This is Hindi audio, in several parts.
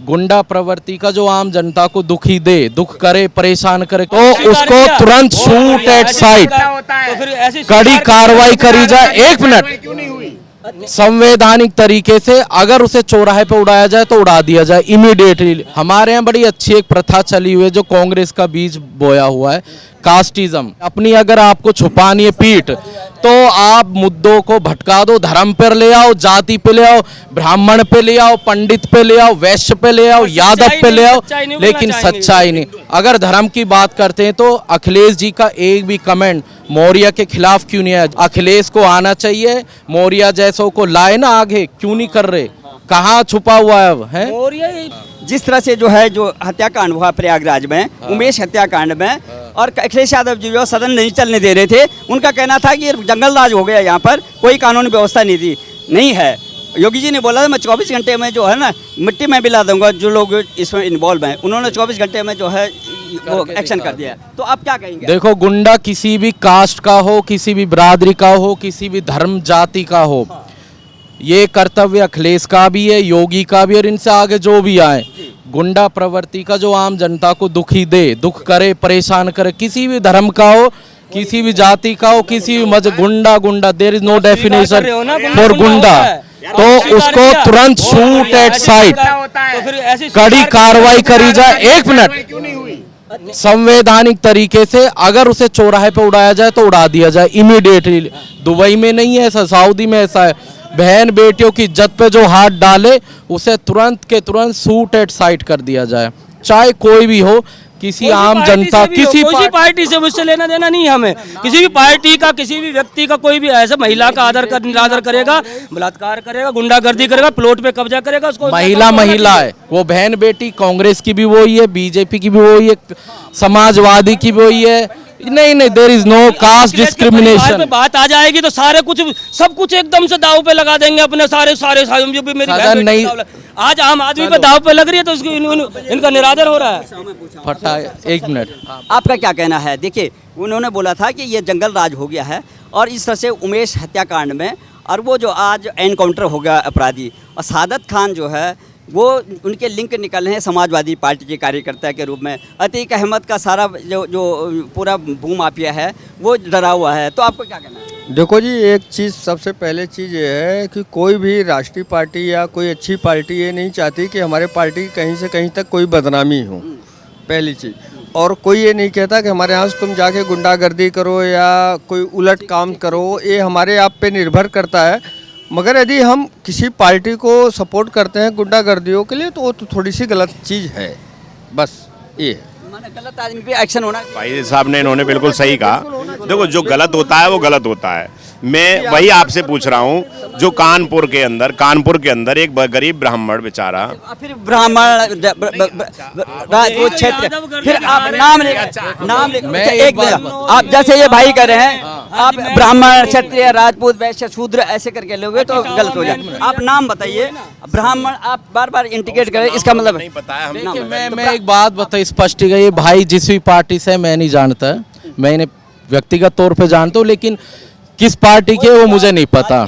गुंडा प्रवृत्ति का जो आम जनता को दुखी दे, दुख करे, परेशान करे, तो उसको तुरंत शूट एट साइट कड़ी कार्रवाई करी जाए। 1 मिनट, संवैधानिक तरीके से अगर उसे चौराहे पे उड़ाया जाए तो उड़ा दिया जाए इमीडिएटली। हमारे यहाँ बड़ी अच्छी एक प्रथा चली हुई है जो कांग्रेस का बीज बोया हुआ है, कास्टिज्म। अपनी अगर आपको छुपानी है पीठ तो आप मुद्दों को भटका दो, धर्म पर ले आओ, जाति पे ले आओ, ब्राह्मण पे ले आओ, पंडित पे ले आओ, वैश्य पे ले आओ, यादव पे ले आओ, लेकिन सच्चाई नहीं। अगर धर्म की बात करते हैं तो अखिलेश जी का एक भी कमेंट मौर्य के खिलाफ क्यों नहीं आया? अखिलेश को आना चाहिए, मौर्य जैसों को लाए ना आगे, क्यों नहीं कर रहे? कहाँ छुपा हुआ है अब है? जिस तरह से जो है जो हत्याकांड हुआ प्रयागराज में, उमेश हत्याकांड में, और अखिलेश यादव जी जो सदन नहीं चलने दे रहे थे, उनका कहना था कि ये जंगल राज हो गया, यहाँ पर कोई कानून व्यवस्था नहीं है। योगी जी ने बोला मैं 24 घंटे में जो है ना मिट्टी में मिला दूंगा जो लोग इसमें इन्वॉल्व हैं। उन्होंने 24 घंटे में जो है वो एक्शन कर दिया। तो आप क्या कहेंगे? देखो, गुंडा किसी भी कास्ट का हो, किसी भी बिरादरी का हो, किसी भी धर्म जाति का हो, ये कर्तव्य अखिलेश का भी है, योगी का भी, और इनसे आगे जो भी आए। गुंडा प्रवृत्ति का जो आम जनता को दुखी दे, दुख करे, परेशान करे, किसी भी धर्म का हो, किसी भी जाति का हो, किसी भी गुंडा, there is no definition for goonda, तो उसको तुरंत शूट एट साइट कड़ी कार्रवाई करी जाए। 1 मिनट, संवैधानिक तरीके से अगर उसे चौराहे पे उड़ाया जाए तो उड़ा दिया जाए इमीडिएटली। दुबई में नहीं है ऐसा, सऊदी में ऐसा है। बहन बेटियों की इज्जत पे जो हाथ डाले उसे तुरंत के तुरंत शूट एट साइट कर दिया जाए, चाहे कोई भी हो, किसी आम जनता, किसी पार्टी से मुझसे लेना देना नहीं हमें। किसी भी पार्टी का, किसी भी व्यक्ति का, कोई भी ऐसा महिला का निरादर करेगा, बलात्कार करेगा, गुंडागर्दी करेगा, प्लॉट पे कब्जा करेगा, उसको महिला है वो बहन बेटी, कांग्रेस की भी वही है, बीजेपी की भी वही है, समाजवादी की भी वही है। नहीं, there is no caste discrimination. बात आ जाएगी तो सारे कुछ सब कुछ एकदम से दाव पे लगा देंगे अपने सारे जो भी मेरी बहन नहीं। आज आम आदमी पे दाव पे लग रही है तो इनका निरादर हो रहा है। फटा 1 मिनट, आपका क्या कहना है? देखिए, उन्होंने बोला था कि ये जंगल राज हो गया है, और इस तरह से उमेश हत्याकांड में, और वो जो आज एनकाउंटर हो गया अपराधी, और सादत खान जो है वो उनके लिंक निकले हैं समाजवादी पार्टी के कार्यकर्ता के रूप में। अतीक अहमद का सारा जो पूरा भूमाफिया है वो डरा हुआ है। तो आपको क्या कहना है? देखो जी, एक चीज़, सबसे पहले चीज़ ये है कि कोई भी राष्ट्रीय पार्टी या कोई अच्छी पार्टी ये नहीं चाहती कि हमारे पार्टी कहीं से कहीं तक कोई बदनामी हो, पहली चीज़। और कोई ये नहीं कहता कि हमारे यहाँ से तुम जाके गुंडागर्दी करो या कोई उलट काम करो, ये हमारे आप पे निर्भर करता है। मगर यदि हम किसी पार्टी को सपोर्ट करते हैं गुंडागर्दियों के लिए तो वो तो थोड़ी सी गलत चीज़ है, बस ये गलत आदमी पे एक्शन होना। भाई साहब ने, इन्होंने बिल्कुल सही कहा। देखो, जो गलत होता है वो गलत होता है। मैं वही आपसे पूछ रहा हूँ, जो कानपुर के अंदर एक गरीब ब्राह्मण बेचारा, फिर ब्राह्मण राजपूत क्षेत्र, फिर आप नाम एक आप जैसे ये भाई कह रहे हैं, आप ब्राह्मण, क्षत्रिय, राजपूत, वैश्य, शूद्र ऐसे करके लोगे तो गलत हो जाए। आप नाम बताइए। ब्राह्मण आप बार इंडिकेट करें, इसका मतलब नहीं पता है। मैं एक बात बता स्पष्ट, ये भाई जिस भी पार्टी से मैं नहीं जानता, मैं इन्हें व्यक्तिगत तौर पे जानता हूँ, लेकिन किस पार्टी के वो मुझे नहीं पता।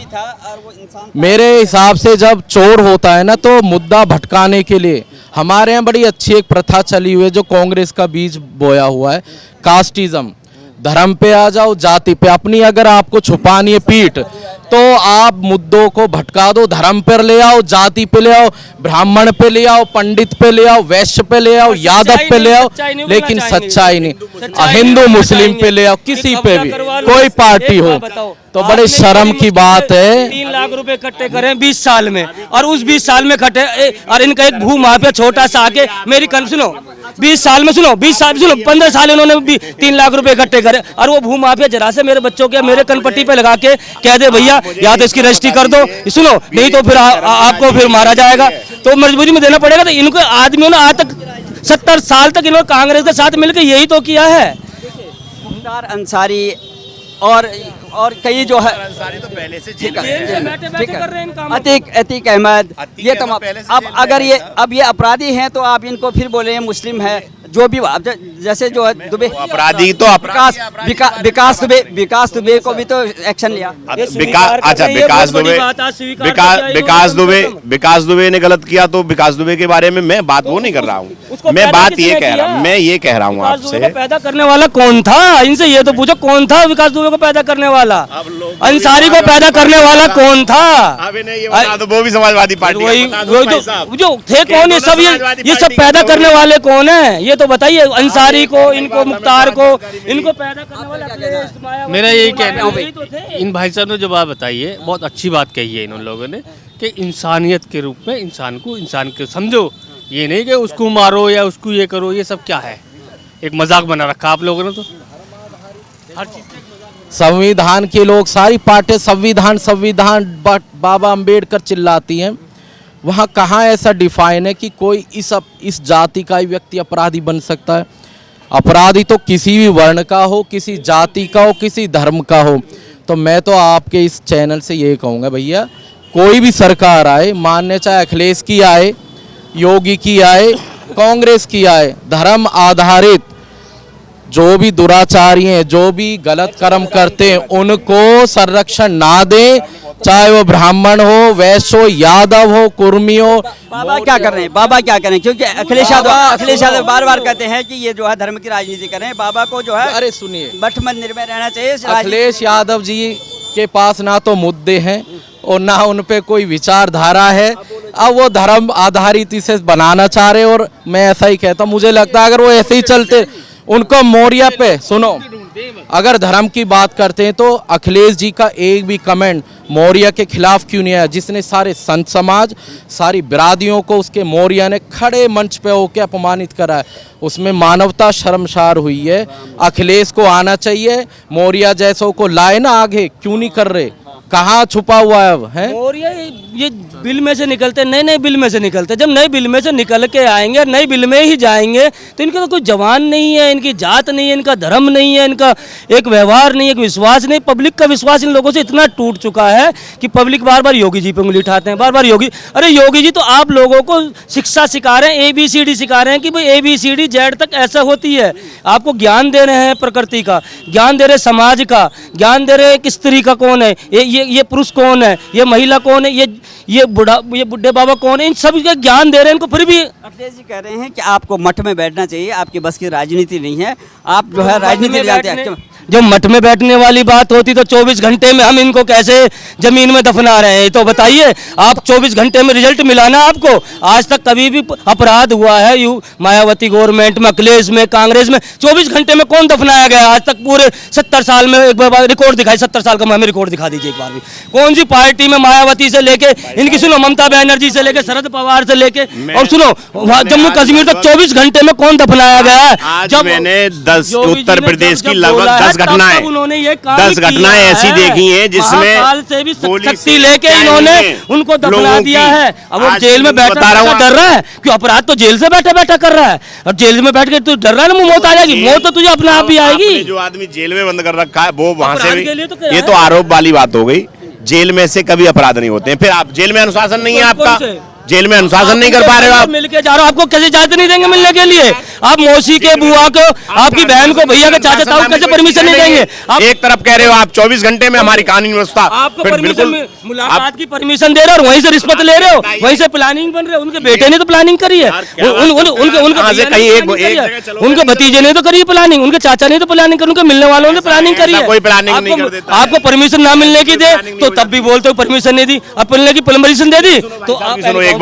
मेरे हिसाब से जब चोर होता है ना तो मुद्दा भटकाने के लिए हमारे यहाँ बड़ी अच्छी एक प्रथा चली हुई है जो कांग्रेस का बीज बोया हुआ है, कास्टिज्म। धर्म पे आ जाओ, जाति पे, अपनी अगर आपको छुपानी है पीठ तो आप मुद्दों को भटका दो, धर्म पर ले आओ, जाति पे ले आओ, ब्राह्मण पे ले आओ, पंडित पे ले आओ, वैश्य पे ले आओ, यादव पे ले आओ, लेकिन सच्चाई नहीं। हिंदू मुस्लिम पे ले आओ, किसी पे भी कोई पार्टी हो, तो बड़े शर्म की बात है। 3 लाख रुपए इकट्ठे करें 20 साल में, और उस 20 साल में इकट्ठे, और इनका एक भू माफिया छोटा सा आके मेरी सुनो 20 साल में, सुनो 20 साल, सुनो 15 साल इन्होंने 3 लाख रुपए इकट्ठे करे, और वो भू माफिया जरा से मेरे बच्चों के मेरे कनपट्टी पे लगा के कह दे भैया या तो इसकी रजिस्ट्री कर दो, सुनो, नहीं तो फिर आपको फिर मारा जाएगा, तो मजबूरी में देना पड़ेगा। तो इनको आदमियों ने आज तक 70 साल तक इन्होंने कांग्रेस के साथ मिलकर यही तो किया है। मुख्तार अंसारी और और कई जो है अंसारी तो पहले से ठीक जेल में है, है। बैठे बैठे कर रहे हैं इन कामों को। अतीक अहमद, अतीक ये अहमद तमाम। पहले से अब जेल में अगर ये रहता। अब ये अपराधी हैं तो आप इनको फिर बोले ये मुस्लिम है, जो भी अब जैसे जो है दुबे अपराधी तो विकास दुबे को भी तो एक्शन लिया। ये स्वीकार अच्छा करते हैं, ये विकास बहुत बड़ी दुबे बात आज स्वीकार करके आए हो, विकास दुबे ने गलत किया तो विकास दुबे के बारे में मैं बात वो नहीं कर रहा उसको हूँ। मैं पैदा बात किसने ये कह किया? रहा हूँ, मैं ये कह रहा हूँ विकास दुबे आपसे। को पैदा करने वाला कौन था? इनसे ये तो पूछो कौन था विकास दुबे को पैदा करने वाला? अंसारी को पैदा करने वाला कौन था? अब इन्हें ये बता दो, वो भी समाजवादी पार्टी वही है, बता दो वही भाई साहब। जो थे कौन ये सब, ये सब पैदा करने वाले कौन है? ये तो बताइए। अंसारी को, इनको मुख्तार को, इनको पैदा करने वाले अखिलेश, मायावती, मेरा यही कहना है यही तो थे। इन भाई साहब ने जो बात बताई है बहुत अच्छी बात कही है इन लोगों ने कि इंसानियत के रूप में इंसान को समझो, ये नहीं कि उसको मारो या उसको ये करो, ये सब क्या है, एक मजाक बना रखा आप लोगों ने। तो हर चीज़ संविधान के लोग, सारी पार्टी संविधान संविधान बाबा अंबेडकर चिल्लाती हैं। वहाँ कहाँ ऐसा डिफाइन है कि कोई इस जाति का ही व्यक्ति अपराधी बन सकता है? अपराधी तो किसी भी वर्ण का हो, किसी जाति का हो, किसी धर्म का हो। तो मैं तो आपके इस चैनल से ये कहूँगा भैया, कोई भी सरकार आए, मानने चाहे अखिलेश की आए, योगी की आए, कांग्रेस की आए, धर्म आधारित जो भी दुराचारी हैं, जो भी गलत कर्म करते हैं, उनको संरक्षण ना दें, चाहे वो ब्राह्मण हो, वैश्य हो, यादव हो, कुर्मी हो। बाबा क्या कर रहे हैं? बाबा क्या करें? क्योंकि अखिलेश यादव बार बार कहते हैं कि ये जो है धर्म की राजनीति कर रहे हैं। बाबा को जो है अरे सुनिए, मठ मंदिर में रहना चाहिए। अखिलेश यादव जी के पास ना तो मुद्दे हैं और ना उन पे कोई विचारधारा है। अब वो धर्म आधारित इसे बनाना चाह रहे, और मैं ऐसा ही कहता हूँ, मुझे लगता है अगर वो ऐसे ही चलते, उनको मौर्य पे सुनो, अगर धर्म की बात करते हैं तो अखिलेश जी का एक भी कमेंट मौर्य के खिलाफ क्यों नहीं आया, जिसने सारे संत समाज, सारी बिरादियों को उसके मौर्य ने खड़े मंच पे होकर अपमानित करा है। उसमें मानवता शर्मसार हुई है। अखिलेश को आना चाहिए, मौर्य जैसों को लाए ना आगे, क्यों नहीं कर रहे? कहाँ छुपा हुआ है अब है? और ये बिल में से निकलते, नए बिल में से निकलते, जब नए बिल में से निकल के आएंगे और नए बिल में ही जाएंगे तो इनका तो कोई जवान नहीं है, इनकी जात नहीं है, इनका धर्म नहीं है, इनका एक व्यवहार नहीं है, एक विश्वास नहीं। पब्लिक का विश्वास इन लोगों से इतना टूट चुका है कि पब्लिक बार बार योगी जी पे उंगली उठाते हैं, बार बार योगी। अरे योगी जी तो आप लोगों को शिक्षा सिखा रहे हैं, ABCD सिखा रहे हैं कि भाई ABCD Z तक ऐसा होती है। आपको ज्ञान दे रहे हैं, प्रकृति का ज्ञान दे रहे, समाज का ज्ञान दे रहे, एक स्त्री का कौन है, ये पुरुष कौन है, ये महिला कौन है, ये बुढ़े बाबा कौन है, इन सब का ज्ञान दे रहे हैं इनको। फिर भी अखिलेश जी कह रहे हैं कि आपको मठ में बैठना चाहिए, आपकी बस की राजनीति नहीं है, आप जो है राजनीति जानते हैं। जब मठ में बैठने वाली बात होती तो 24 घंटे में हम इनको कैसे जमीन में दफना रहे हैं, तो बताइए आप। 24 घंटे में रिजल्ट मिला ना आपको? आज तक कभी भी अपराध हुआ है मायावती गवर्नमेंट में, अखिलेश में, कांग्रेस में 24 घंटे में कौन दफनाया गया आज तक? पूरे 70 साल में एक बार रिकॉर्ड दिखाई, 70 साल का हमें रिकॉर्ड दिखा दीजिए एक बार भी। कौन सी पार्टी में मायावती से लेके इनकी, सुनो, ममता बनर्जी से लेके शरद पवार से लेके, और सुनो जम्मू कश्मीर तक 24 घंटे में कौन दफनाया गया है? आज मैंने 10 उत्तर प्रदेश की लगभग 10 घटनाएं, उन्होंने ये 10 घटनाएं ऐसी देखी हैं जिसमें महाकाल से भी पुलिस शक्ति लेके इन्होंने उनको दफना लोगों दिया की- है। अब वो आज जेल में बैठा बता रहा हूं डर रहा है क्यों? अपराध तो जेल से बैठा बैठा कर रहा है, और जेल में बैठ के तू डर रहा है ना, मौत आ जाएगी। मौत तो तुझे अपने आप ही आएगी। आपने जो आदमी जेल में बंद कर रखा है वो वहां से अपराध भी, के लिए तो क्या ये है? तो आरोप वाली बात हो गई। जेल में से कभी अपराध नहीं होते हैं। फिर आप जेल में अनुशासन नहीं है आपका, कौन से? जेल में अनुशासन नहीं कर पा रहे हो आप। मिलके जा रहे हो, आपको कैसे इजाजत नहीं देंगे मिलने के लिए? आप मौसी के, बुआ को, आपकी बहन को, भैया के, चाचा ताऊ कैसे परमिशन नहीं देंगे? आप एक तरफ कह रहे हो आप 24 घंटे में हमारी कानूनी व्यवस्था, आपको फिर परमिशन, बिल्कुल मुलाकात की परमिशन दे रहे हो और वहीं से रिश्वत ले रहे हो, वहीं से प्लानिंग बन रहे हो। उनके बेटे ने तो प्लानिंग करी है, उनके भतीजे ने तो करी प्लानिंग, उनके चाचा ने तो प्लानिंग करी, उनके मिलने वालों ने प्लानिंग करी है। कोई प्लानिंग नहीं कर देता है। आपको परमिशन ना मिलने की दे तो तब भी बोलते हो परमिशन नहीं दी, अब मिलने की परमिशन दे दी तो आप सुनो, एक